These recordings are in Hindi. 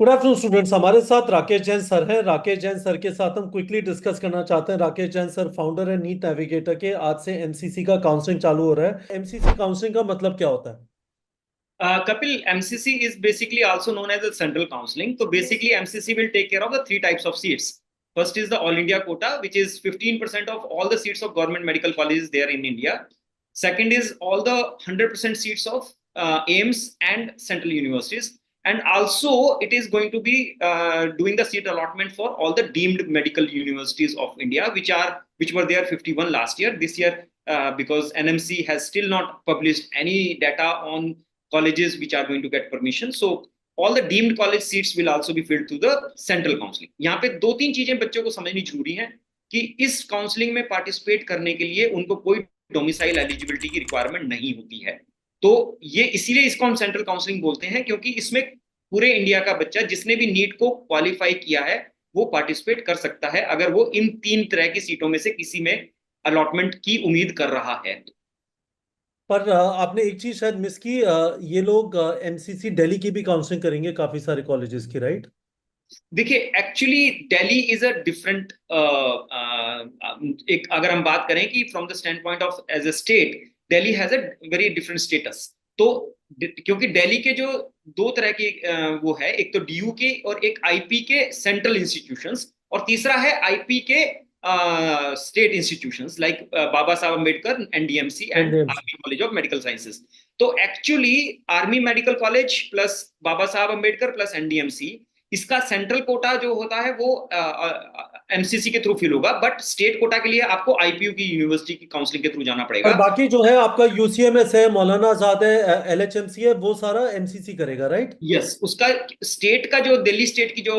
Good afternoon students. हमारे साथ राकेश जैन सर हैं। राकेश जैन सर के साथ हम क्विकली डिस्कस करना चाहते हैं। राकेश जैन सर फाउंडर है नीट नेविगेटर के। आज से एमसीसी का काउंसलिंग चालू हो रहा है। एमसीसी काउंसलिंग का मतलब क्या होता है? Kapil, MCC is basically also known as the central counseling. So basically, MCC will take care of the three types of seats. First is the All India quota, which is 15% of all the seats of government medical colleges there in India. Second is all the 100% seats of AIMS and central universities. And also, it is going to be doing the seat allotment for all the deemed medical universities of India, which were there 51 last year. This year, because NMC has still not published any data on colleges which are going to get permission. So all the deemed college seats will also be filled through the central counseling. यहाँ पे दो तीन चीजें बच्चों को समझनी जरूरी है कि इस काउंसलिंग में पार्टिसिपेट करने के लिए उनको कोई डोमिसाइल एलिजिबिलिटी की रिक्वायरमेंट नहीं होती है। तो ये इसीलिए इसको हम सेंट्रल काउंसलिंग बोलते हैं, क्योंकि इसमें पूरे इंडिया का बच्चा जिसने भी नीट को क्वालिफाई किया है वो पार्टिसिपेट कर सकता है, अगर वो इन तीन तरह की सीटों में से किसी में अलॉटमेंट की उम्मीद कर रहा है। पर आपने एक चीज शायद मिस की। ये लोग एमसीसी दिल्ली की भी काउंसलिंग करेंगे काफी सारे कॉलेजेस की, राइट? देखिए, actually Delhi is a different, एक अगर हम बात करें कि from the stand point of as a state, Delhi has a very different status. तो क्योंकि दिल्ली के जो दो तरह के वो है, एक तो डीयू के और एक आईपी के सेंट्रल इंस्टीट्यूशंस, और तीसरा है आईपी के state institutions like Baba Saheb Ambedkar, NDMC and NDMC. Army college of medical sciences. तो actually army medical college plus Baba Saheb Ambedkar plus NDMC, इसका सेंट्रल कोटा जो होता है वो एमसीसी के थ्रू फिल होगा, बट स्टेट कोटा के लिए आपको आईपीयू की यूनिवर्सिटी की काउंसलिंग के थ्रू जाना और पड़ेगा। बाकी जो है आपका यूसीएमएस है, मौलाना आजाद है, एलएचएमसी है, वो सारा एमसीसी करेगा, राइट? यस, उसका स्टेट का जो दिल्ली स्टेट की जो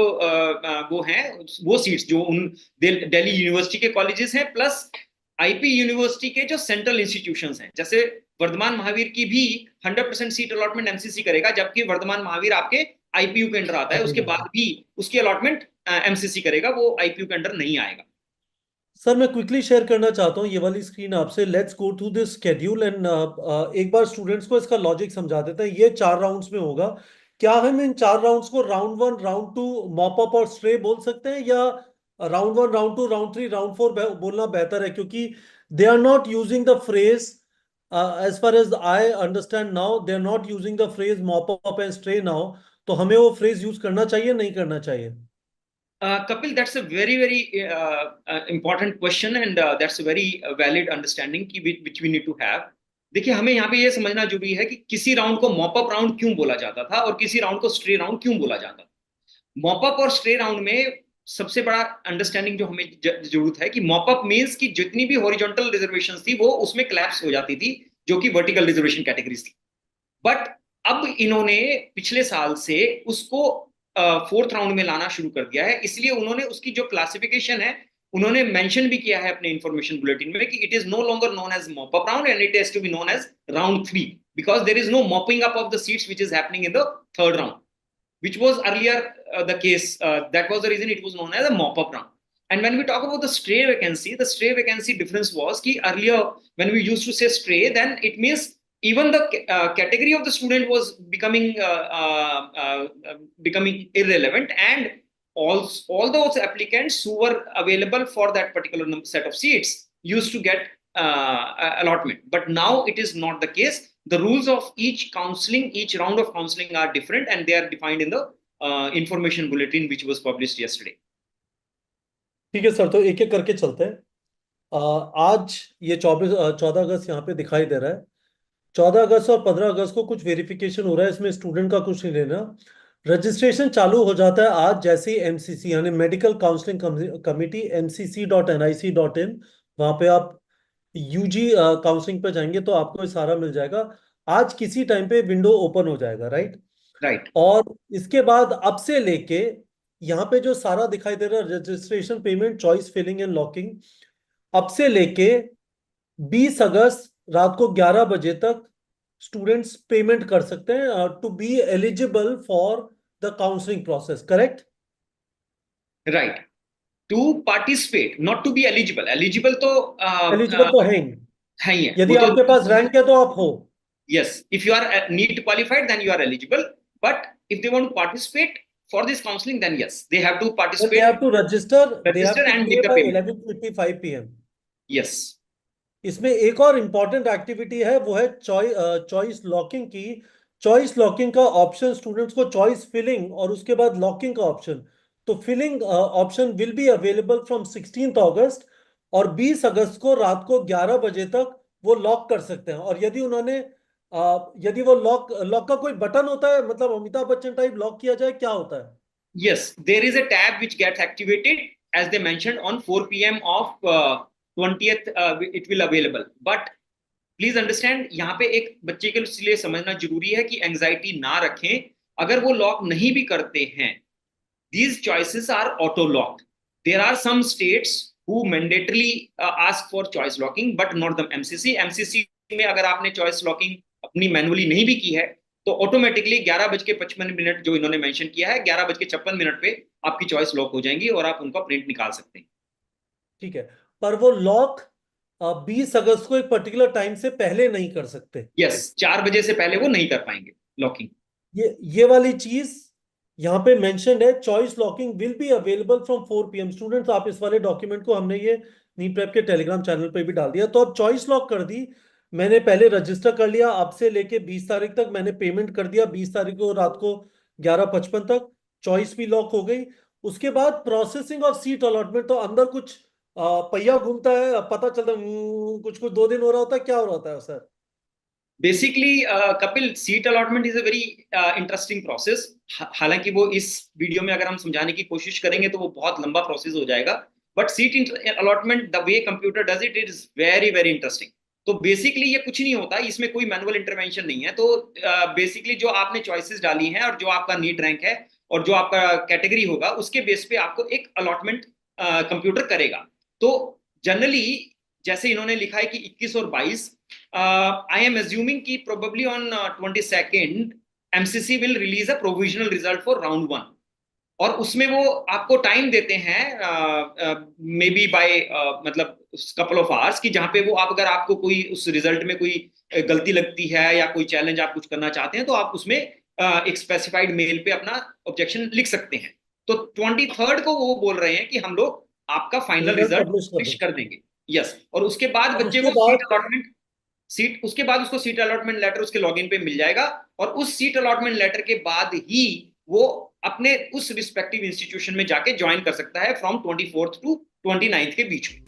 वो है, वो सीट्स जो उन दिल्ली यूनिवर्सिटी के कॉलेजेस हैं प्लस आईपी यूनिवर्सिटी के जो सेंट्रल इंस्टीट्यूशंस हैं, जैसे वर्धमान महावीर की भी 100% सीट अलॉटमेंट एमसीसी करेगा, जबकि वर्धमान महावीर आपके आईपीयू के अंडर आता है, उसके बाद भी उसकी अलॉटमेंट एमसीसी करेगा, वो आईपीयू के अंडर नहीं आएगा। सर मैं क्विकली शेयर करना चाहता हूँ ये वाली स्क्रीन आपसे। Let's go through this schedule and एक बार स्टूडेंट्स को इसका लॉजिक समझा देते हैं। ये 4 राउंड्स में होगा। क्या हम इन 4 राउंड्स को राउंड 1, राउंड 2, मॉप अप और स्ट्रे बोल सकते हैं, या राउंड 1, राउंड 2, राउंड 3, राउंड 4 बोलना बेहतर है? क्योंकि they are not using the phrase, as far as I understand now, they are not using the phrase mop up and stray now. तो हमें वो फ्रेज यूज करना चाहिए, नहीं करना चाहिए? Kapil, that's a very important question, and that's a very valid understanding की which we need to have. देखिए, हमें यहाँ पे ये समझना जरूरी है कि किसी राउंड को मॉप अप राउंड क्यों बोला जाता था और किसी राउंड को स्ट्रे राउंड क्यों बोला जाता था। मॉप अप और स्ट्रे राउंड में सबसे बड़ा अंडरस्टैंडिंग जो हमें जरूरत है कि मॉप अप मीन्स कि जितनी भी हॉरिजॉन्टल रिजर्वेशन थी वो उसमें क्लैप्स हो जाती थी, जो कि वर्टिकल रिजर्वेशन कैटेगरीज थी। बट अब इन्होंने पिछले साल से उसको फोर्थ राउंड में लाना शुरू कर दिया है, इसलिए उन्होंने उसकी जो क्लासिफिकेशन है उन्होंने मेंशन भी किया है अपने इंफॉर्मेशन बुलेटिन में कि it is no longer known as mop up round and it has to be known as round 3, because there is no mopping up of the seats which is happening in the third round, which was earlier the case. That was the reason it was known as a mop up round. And when we talk about the stray vacancy difference was कि earlier when we used to say stray, then it means even the category of the student was becoming irrelevant, and all those applicants who were available for that particular set of seats used to get allotment. But now it is not the case. The rules of each round of counseling are different, and they are defined in the information bulletin which was published yesterday. ठीक है सर, तो एक एक करके चलते हैं। आज ये 14 अगस्त यहाँ पे दिखाई दे रहा है। 14 अगस्त और 15 अगस्त को कुछ वेरिफिकेशन हो रहा है, इसमें स्टूडेंट का कुछ नहीं लेना। रजिस्ट्रेशन चालू हो जाता है आज जैसे ही एमसीसी यानी मेडिकल काउंसलिंग कमिटी mcc.nic.in, वहाँ पे आप यूजी काउंसलिंग पे जाएंगे तो आपको ये सारा मिल जाएगा। आज किसी टाइम पे विंडो ओपन हो जाएगा, राइट? Right. और इसके बाद अब से लेके यहाँ पे जो सारा दिखाई दे रहा है, registration, payment, choice, filling and locking, अब से लेके 20 अगस्त रात को 11 बजे तक स्टूडेंट्स पेमेंट कर सकते हैं to be eligible for the counselling process, correct? Right. To participate, not to be eligible. Eligible तो एलिजिबल तो है ही। है ही है, यदि वो तो आपके पास रैंक है तो आप हो। yes. If you are NEET qualified, then you are eligible. But if they want to participate for this counseling, then yes, they have to Then they participate, have to register. They have register to and pay make the by payment. 11:55 p.m. Yes. इसमें एक और इम्पॉर्टेंट एक्टिविटी है, वो है चॉइस लॉकिंग की। चॉइस लॉकिंग का ऑप्शन स्टूडेंट्स को चॉइस फिलिंग और उसके बाद लॉकिंग का ऑप्शन। तो filling option will be available from 16 August, और 20 अगस्त को रात को 11 बजे तक वो लॉक कर सकते हैं। और यदि उन्होंने यदि वो लॉक लॉक का कोई बटन होता है, मतलब अमिताभ बच्चन टाइप लॉक किया जाए, क्या होता है? Yes, there is a tab which gets activated as they mentioned on 4 p.m. of 20th. It will available. But please understand, यहाँ पे एक बच्चे के लिए समझना जरूरी है कि एंजाइटी ना रखें अगर वो लॉक नहीं भी करते हैं। these choices are auto locked. There are some states who mandatorily ask for choice locking, but not the MCC. MCC में अगर आपने choice locking अपनी मैनुअली नहीं भी की है तो ऑटोमेटिकली 11:55 जो इन्होंने मेंशन किया है, 11:56 पे आपकी चॉइस लॉक हो जाएंगी और आप उनका प्रिंट निकाल सकते हैं। ठीक है, पर वो लॉक 20 अगस्त को एक पर्टिकुलर टाइम से पहले नहीं कर सकते। यस, 4 बजे से पहले वो नहीं कर पाएंगे लॉकिंग। ये वाली चीज यहाँ पे मेंशन्ड है, choice locking will be available from 4 PM. Students, आप इस वाले डॉक्यूमेंट को, हमने ये नी प्रेप के टेलीग्राम चैनल पे भी डाल दिया। तो अब चॉइस लॉक कर दी, मैंने पहले रजिस्टर कर लिया, अब से लेके 20 तारीख तक मैंने पेमेंट कर दिया, 20 तारीख को रात को 11:55 तक चॉइस भी लॉक हो गई। उसके बाद प्रोसेसिंग ऑफ सीट अलॉटमेंट, तो अंदर कुछ पहिया घूमता है, पता चलता है कुछ कुछ 2 दिन हो रहा होता है, क्या हो रहा है sir? Basically Kapil, seat allotment is a very interesting process. हालांकि वो इस वीडियो में अगर हम समझाने की कोशिश करेंगे तो वो बहुत लंबा प्रोसेस हो जाएगा, but seat allotment the way computer does it is very very interesting. तो बेसिकली ये कुछ नहीं होता, इसमें कोई मैनुअल इंटरवेंशन नहीं है। तो बेसिकली जो आपने चॉइसेस डाली हैं और जो आपका नीट रैंक है और जो आपका कैटेगरी होगा उसके बेस पे आपको एक अलॉटमेंट कंप्यूटर करेगा। तो जनरली जैसे इन्होंने लिखा है कि 21 और 22, आई एम एज्यूमिंग कि probably on 22nd MCC will release a provisional result for round 1, और उसमें वो आपको टाइम देते हैं मे बी बाय मतलब कपल ऑफ आवर्स, कि जहां पे वो आप अगर आपको कोई उस रिजल्ट में कोई गलती लगती है या कोई चैलेंज आप कुछ करना चाहते हैं तो आप उसमें एक स्पेसिफाइड मेल पे अपना ऑब्जेक्शन लिख सकते हैं। तो 23rd को वो बोल रहे हैं कि हम लोग आपका फाइनल रिजल्ट रिजल्ट पब्लिश कर पब्लिश दें। कर देंगे। यस, और उसके बाद और बच्चे उसके को बाद उसके बाद उसको सीट अलॉटमेंट लेटर उसके लॉगिन पे मिल जाएगा, और उस सीट अलॉटमेंट लेटर के बाद ही वो अपने उस रिस्पेक्टिव इंस्टीट्यूशन में जाके ज्वाइन कर सकता है फ्रॉम 24th to 29th के बीच में।